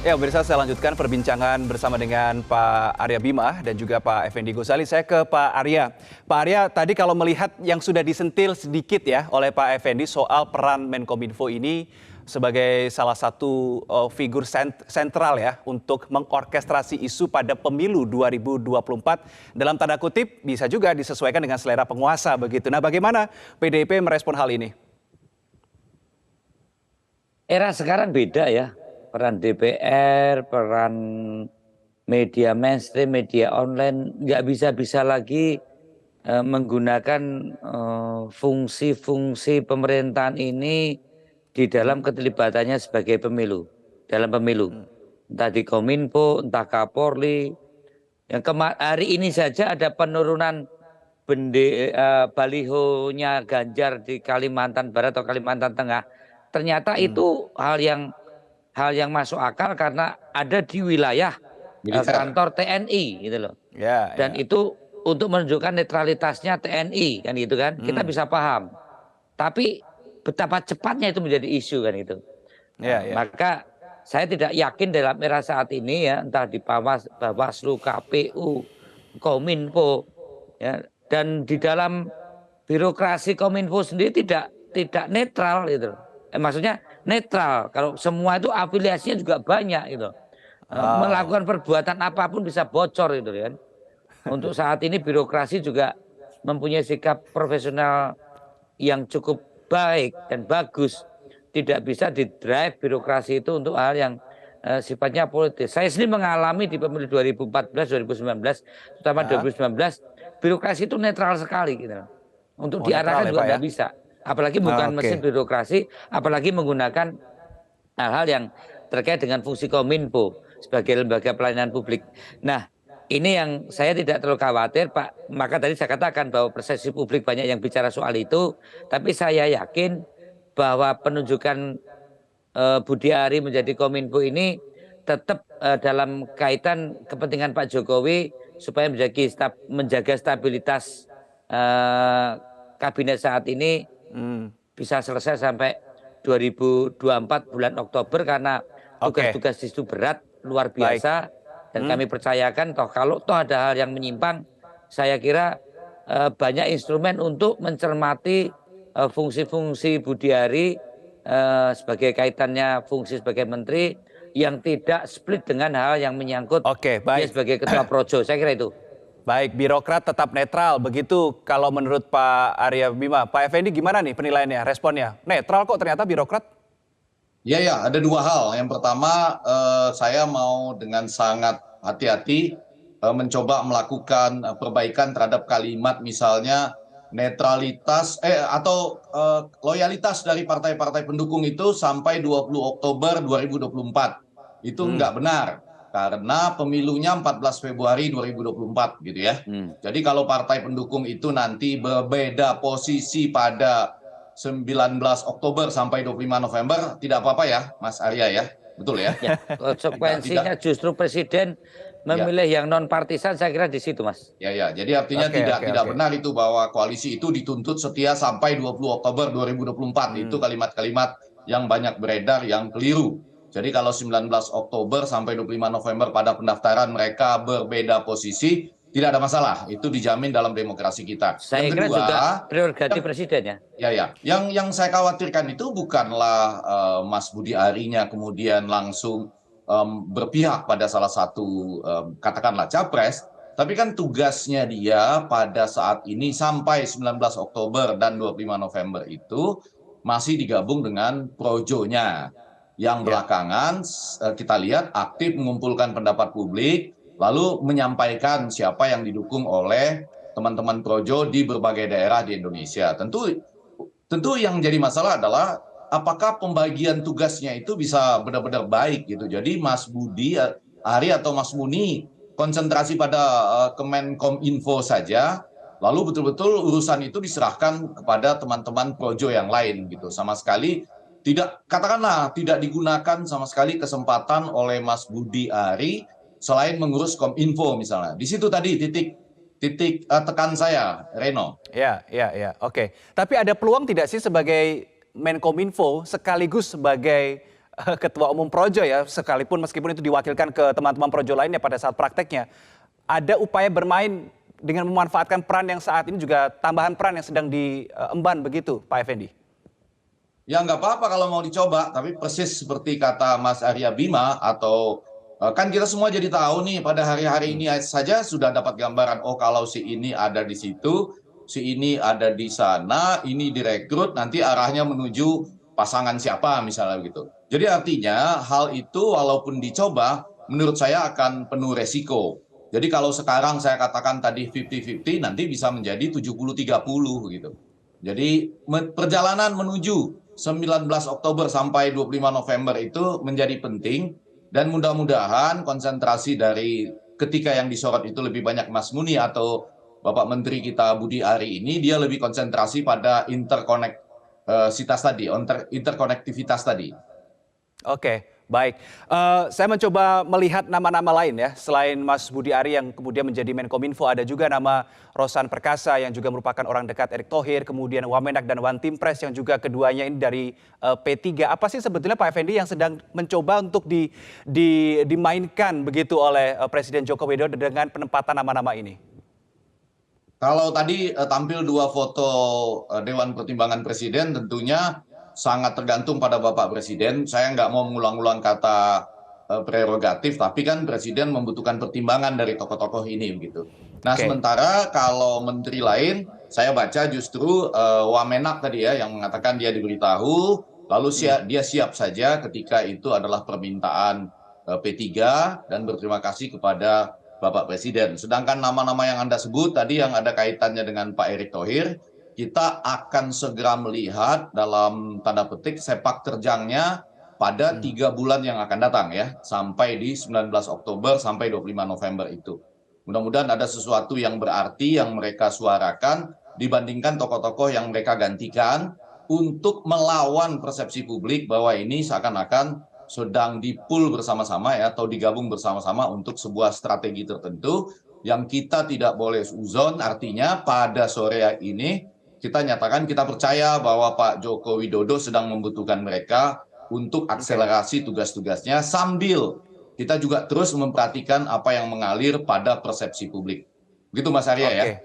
Ya, pemirsa, saya lanjutkan perbincangan bersama dengan Pak Arya Bima dan juga Pak Effendi Gosali. Saya ke Pak Arya. Pak Arya, tadi kalau melihat yang sudah disentil sedikit ya oleh Pak Effendi soal peran Menkominfo ini sebagai salah satu figur sentral ya untuk mengorkestrasi isu pada pemilu 2024 dalam tanda kutip bisa juga disesuaikan dengan selera penguasa begitu. Nah, bagaimana PDIP merespon hal ini? Era sekarang beda ya, peran DPR, peran media mainstream, media online nggak bisa lagi menggunakan fungsi-fungsi pemerintahan ini di dalam keterlibatannya sebagai dalam pemilu. Entah di Kominfo, entah Kapolri. Yang hari ini saja ada penurunan balihonya Ganjar di Kalimantan Barat atau Kalimantan Tengah. Ternyata itu hal yang masuk akal karena ada di wilayah kantor TNI gitu loh. Ya, Dan ya. itu untuk menunjukkan netralitasnya TNI kan gitu kan. Kita bisa paham. Tapi betapa cepatnya itu menjadi isu kan itu. Ya, ya. Maka saya tidak yakin dalam era saat ini ya, entah di Bawaslu, KPU, Kominfo ya, dan di dalam birokrasi Kominfo sendiri tidak netral gitu. Maksudnya netral kalau semua itu afiliasinya juga banyak gitu. Melakukan perbuatan apapun bisa bocor gitu kan. Untuk saat ini birokrasi juga mempunyai sikap profesional yang cukup baik dan bagus. Tidak bisa didrive birokrasi itu untuk hal yang sifatnya politis. Saya sendiri mengalami di pemilu 2014, 2019, terutama 2019, birokrasi itu netral sekali gitu. Untuk Netral diarahkan ya juga Pak ya? nggak bisa. Apalagi bukan mesin Oke. birokrasi, apalagi menggunakan hal-hal yang terkait dengan fungsi Kominfo sebagai lembaga pelayanan publik. Nah, ini yang saya tidak terlalu khawatir, Pak. Maka tadi saya katakan bahwa persepsi publik banyak yang bicara soal itu, tapi saya yakin bahwa penunjukan Budi Ari menjadi Kominfo ini tetap dalam kaitan kepentingan Pak Jokowi supaya menjaga stabilitas kabinet saat ini bisa selesai sampai 2024 bulan Oktober karena Oke, tugas-tugas itu berat luar baik. biasa dan kami percayakan kalau ada hal yang menyimpang saya kira banyak instrumen untuk mencermati fungsi-fungsi Budi Ari sebagai kaitannya fungsi sebagai menteri yang tidak split dengan hal yang menyangkut Oke, dia baik. sebagai ketua projo. Saya kira itu. Baik, birokrat tetap netral. Begitu kalau menurut Pak Arya Bima. Pak Effendi gimana nih penilaiannya, responnya? Netral kok ternyata birokrat? Ya, ya, ada dua hal. Yang pertama, saya mau dengan sangat hati-hati mencoba melakukan perbaikan terhadap kalimat misalnya netralitas atau loyalitas dari partai-partai pendukung itu sampai 20 Oktober 2024. Itu nggak benar karena pemilunya 14 Februari 2024 gitu ya. Jadi kalau partai pendukung itu nanti berbeda posisi pada 19 Oktober sampai 25 November tidak apa-apa ya Mas Arya ya, betul ya? Ya, konsekuensinya justru presiden Ya, memilih yang non partisan saya kira di situ, Mas. ya, ya. Jadi artinya Oke, tidak oke, tidak oke. benar itu bahwa koalisi itu dituntut setia sampai 20 Oktober 2024. Itu kalimat-kalimat yang banyak beredar yang keliru. Jadi kalau 19 Oktober sampai 25 November pada pendaftaran mereka berbeda posisi, tidak ada masalah. Itu dijamin dalam demokrasi kita. Saya Yang kira kedua, juga prerogatif presiden ya. ya, ya. Yang saya khawatirkan itu bukanlah Mas Budi Arinya kemudian langsung berpihak pada salah satu katakanlah capres, tapi kan tugasnya dia pada saat ini sampai 19 Oktober dan 25 November itu masih digabung dengan projonya. Yang Ya. belakangan kita lihat aktif mengumpulkan pendapat publik, lalu menyampaikan siapa yang didukung oleh teman-teman projo di berbagai daerah di Indonesia. Tentu yang jadi masalah adalah apakah pembagian tugasnya itu bisa benar-benar baik gitu. Jadi Mas Budi Ari atau Mas Muni konsentrasi pada Kemenkominfo saja, lalu betul-betul urusan itu diserahkan kepada teman-teman projo yang lain gitu. Sama sekali tidak, katakanlah tidak digunakan sama sekali kesempatan oleh Mas Budi Ari selain mengurus Kominfo misalnya. Di situ tadi titik tekan saya, Reno. Ya, ya, ya. Oke. Tapi ada peluang tidak sih sebagai Menkominfo sekaligus sebagai Ketua Umum Projo ya, sekalipun meskipun itu diwakilkan ke teman-teman Projo lainnya pada saat prakteknya, ada upaya bermain dengan memanfaatkan peran yang saat ini juga tambahan peran yang sedang diemban begitu, Pak Effendi? Ya nggak apa-apa kalau mau dicoba, tapi persis seperti kata Mas Arya Bima atau kan kita semua jadi tahu nih pada hari-hari ini saja sudah dapat gambaran, oh kalau si ini ada di situ, si ini ada di sana, ini direkrut, nanti arahnya menuju pasangan siapa misalnya begitu. Jadi artinya hal itu walaupun dicoba, menurut saya akan penuh resiko. Jadi kalau sekarang saya katakan tadi 50-50, nanti bisa menjadi 70-30 gitu. Jadi perjalanan menuju 19 Oktober sampai 25 November itu menjadi penting dan mudah-mudahan konsentrasi dari ketika yang disorot itu lebih banyak Mas Muni atau Bapak Menteri kita Budi Ari ini dia lebih konsentrasi pada interkonektivitas tadi. Oke, baik. Saya mencoba melihat nama-nama lain ya, selain Mas Budi Ari yang kemudian menjadi Menkominfo, ada juga nama Rosan Perkasa yang juga merupakan orang dekat Erick Thohir, kemudian Wamenak dan Wantimpres yang juga keduanya ini dari P3. Apa sih sebetulnya Pak Effendi yang sedang mencoba untuk dimainkan begitu oleh Presiden Joko Widodo dengan penempatan nama-nama ini? Kalau tadi tampil dua foto Dewan Pertimbangan Presiden, tentunya sangat tergantung pada Bapak Presiden. Saya nggak mau mengulang-ulang kata prerogatif, tapi kan Presiden membutuhkan pertimbangan dari tokoh-tokoh ini begitu. Nah, sementara kalau menteri lain, saya baca justru Wamenak tadi ya yang mengatakan dia diberitahu, lalu dia siap saja ketika itu adalah permintaan P3 dan berterima kasih kepada Bapak Presiden. Sedangkan nama-nama yang Anda sebut tadi yang ada kaitannya dengan Pak Erick Thohir, kita akan segera melihat dalam tanda petik sepak terjangnya pada 3 bulan yang akan datang ya, sampai di 19 Oktober sampai 25 November itu. Mudah-mudahan ada sesuatu yang berarti yang mereka suarakan dibandingkan tokoh-tokoh yang mereka gantikan untuk melawan persepsi publik bahwa ini seakan-akan sedang dipul bersama-sama ya atau digabung bersama-sama untuk sebuah strategi tertentu yang kita tidak boleh uzon. Artinya pada sore ini kita nyatakan kita percaya bahwa Pak Joko Widodo sedang membutuhkan mereka untuk akselerasi tugas-tugasnya sambil kita juga terus memperhatikan apa yang mengalir pada persepsi publik. Begitu Mas Arya ya.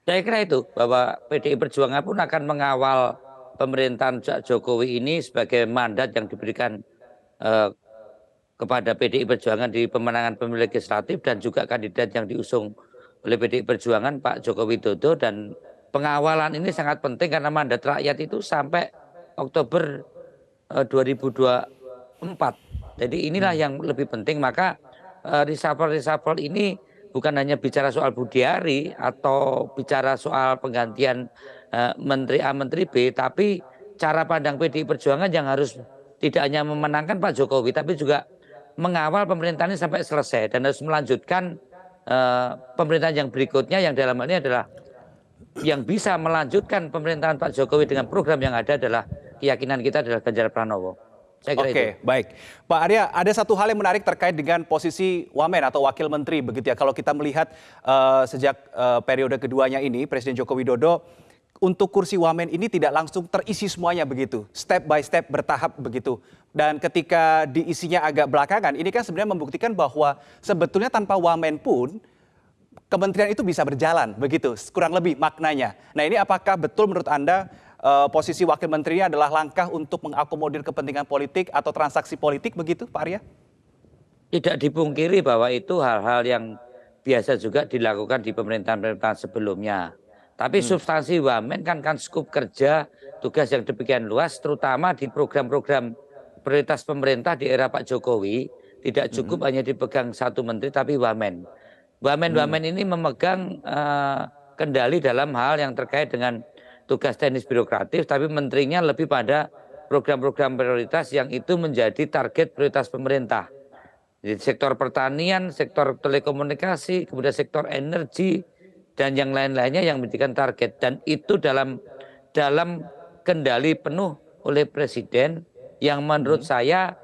Saya kira itu bahwa PDI Perjuangan pun akan mengawal pemerintahan Jokowi ini sebagai mandat yang diberikan kepada PDI Perjuangan di pemenangan pemilu legislatif dan juga kandidat yang diusung oleh PDI Perjuangan Pak Joko Widodo, dan pengawalan ini sangat penting karena mandat rakyat itu sampai Oktober 2024. Jadi inilah yang lebih penting, maka reshuffle ini bukan hanya bicara soal Budi Ari atau bicara soal penggantian Menteri A, Menteri B, tapi cara pandang PDI Perjuangan yang harus tidak hanya memenangkan Pak Jokowi, tapi juga mengawal pemerintahan ini sampai selesai dan harus melanjutkan pemerintahan yang berikutnya, yang dalam hal ini adalah yang bisa melanjutkan pemerintahan Pak Jokowi dengan program yang ada adalah keyakinan kita adalah Ganjar Pranowo. Oke, baik. Pak Arya, ada satu hal yang menarik terkait dengan posisi Wamen atau Wakil Menteri begitu ya. Kalau kita melihat sejak periode keduanya ini, Presiden Joko Widodo untuk kursi Wamen ini tidak langsung terisi semuanya begitu. Step by step, bertahap begitu. Dan ketika diisinya agak belakangan, ini kan sebenarnya membuktikan bahwa sebetulnya tanpa Wamen pun kementerian itu bisa berjalan begitu, kurang lebih maknanya. Nah ini apakah betul menurut Anda posisi wakil menterinya adalah langkah untuk mengakomodir kepentingan politik atau transaksi politik begitu Pak Arya? Tidak dipungkiri bahwa itu hal-hal yang biasa juga dilakukan di pemerintahan-pemerintahan sebelumnya. Tapi substansi Wamen kan skup kerja, tugas yang demikian luas, terutama di program-program prioritas pemerintah di era Pak Jokowi, tidak cukup hanya dipegang satu menteri tapi Wamen. Wamen ini memegang kendali dalam hal yang terkait dengan tugas teknis birokratif, tapi menterinya lebih pada program-program prioritas yang itu menjadi target prioritas pemerintah. Jadi sektor pertanian, sektor telekomunikasi, kemudian sektor energi, dan yang lain-lainnya yang menjadikan target. Dan itu dalam kendali penuh oleh Presiden yang menurut saya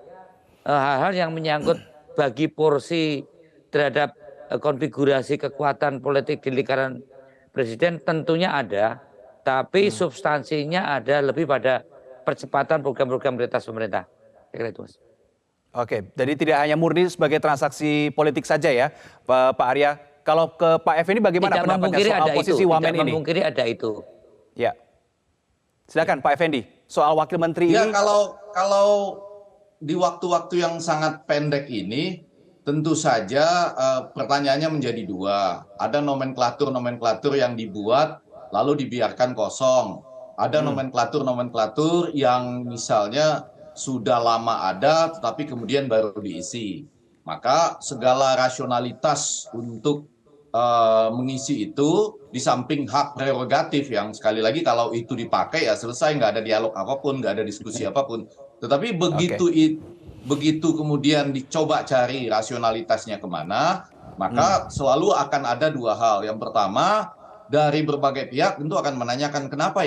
hal-hal yang menyangkut bagi porsi terhadap konfigurasi kekuatan politik di lingkaran Presiden tentunya ada. Tapi substansinya ada lebih pada percepatan program-program prioritas pemerintah. Kira itu, Mas. Oke, jadi tidak hanya murni sebagai transaksi politik saja ya, Pak Arya. Kalau ke Pak Effendi bagaimana Tidak pendapatnya memungkiri soal ada posisi itu, wamen tidak ini? memungkiri ada itu. Ya, silakan Pak Effendi. Soal wakil menteri Ya, ini, kalau di waktu-waktu yang sangat pendek ini, tentu saja pertanyaannya menjadi dua. Ada nomenklatur-nomenklatur yang dibuat lalu dibiarkan kosong. Ada nomenklatur-nomenklatur yang misalnya sudah lama ada tetapi kemudian baru diisi. Maka segala rasionalitas untuk mengisi itu di samping hak prerogatif yang sekali lagi kalau itu dipakai ya selesai, nggak ada dialog apapun, nggak ada diskusi apapun. Tetapi begitu kemudian dicoba cari rasionalitasnya kemana, maka selalu akan ada dua hal. Yang pertama, dari berbagai pihak tentu akan menanyakan kenapa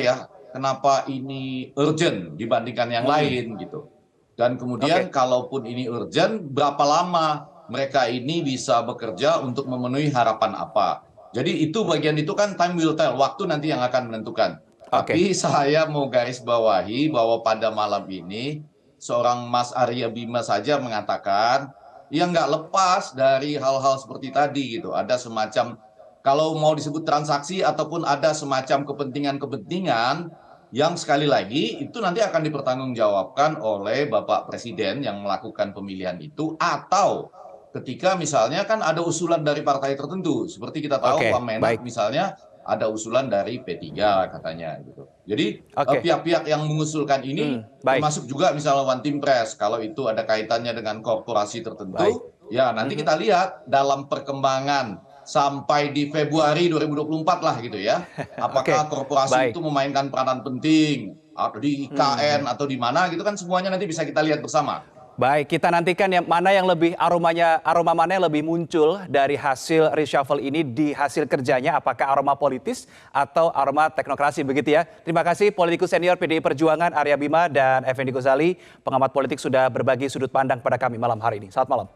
ini urgent dibandingkan yang lain gitu. Dan kemudian kalaupun ini urgent, berapa lama mereka ini bisa bekerja untuk memenuhi harapan apa. Jadi itu bagian itu kan time will tell, waktu nanti yang akan menentukan. Tapi saya mau garis bawahi bahwa pada malam ini seorang Mas Arya Bima saja mengatakan ya nggak lepas dari hal-hal seperti tadi gitu. Ada semacam kalau mau disebut transaksi ataupun ada semacam kepentingan-kepentingan yang sekali lagi itu nanti akan dipertanggungjawabkan oleh Bapak Presiden yang melakukan pemilihan itu, atau ketika misalnya kan ada usulan dari partai tertentu seperti kita tahu Wamenak misalnya ada usulan dari P3 katanya gitu. Jadi pihak-pihak yang mengusulkan ini termasuk juga misalnya One Team Press, kalau itu ada kaitannya dengan korporasi tertentu, ya nanti kita lihat dalam perkembangan sampai di Februari 2024 lah gitu ya. Apakah korporasi itu memainkan peranan penting atau di IKN atau di mana gitu kan, semuanya nanti bisa kita lihat bersama. Baik, kita nantikan mana yang lebih aroma mana yang lebih muncul dari hasil reshuffle ini di hasil kerjanya, apakah aroma politis atau aroma teknokrasi begitu ya. Terima kasih politikus senior PDI Perjuangan Arya Bima dan Effendi Ghazali, pengamat politik sudah berbagi sudut pandang pada kami malam hari ini. Selamat malam.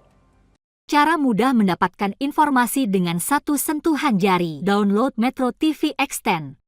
Cara mudah mendapatkan informasi dengan satu sentuhan jari. Download Metro TV Extend.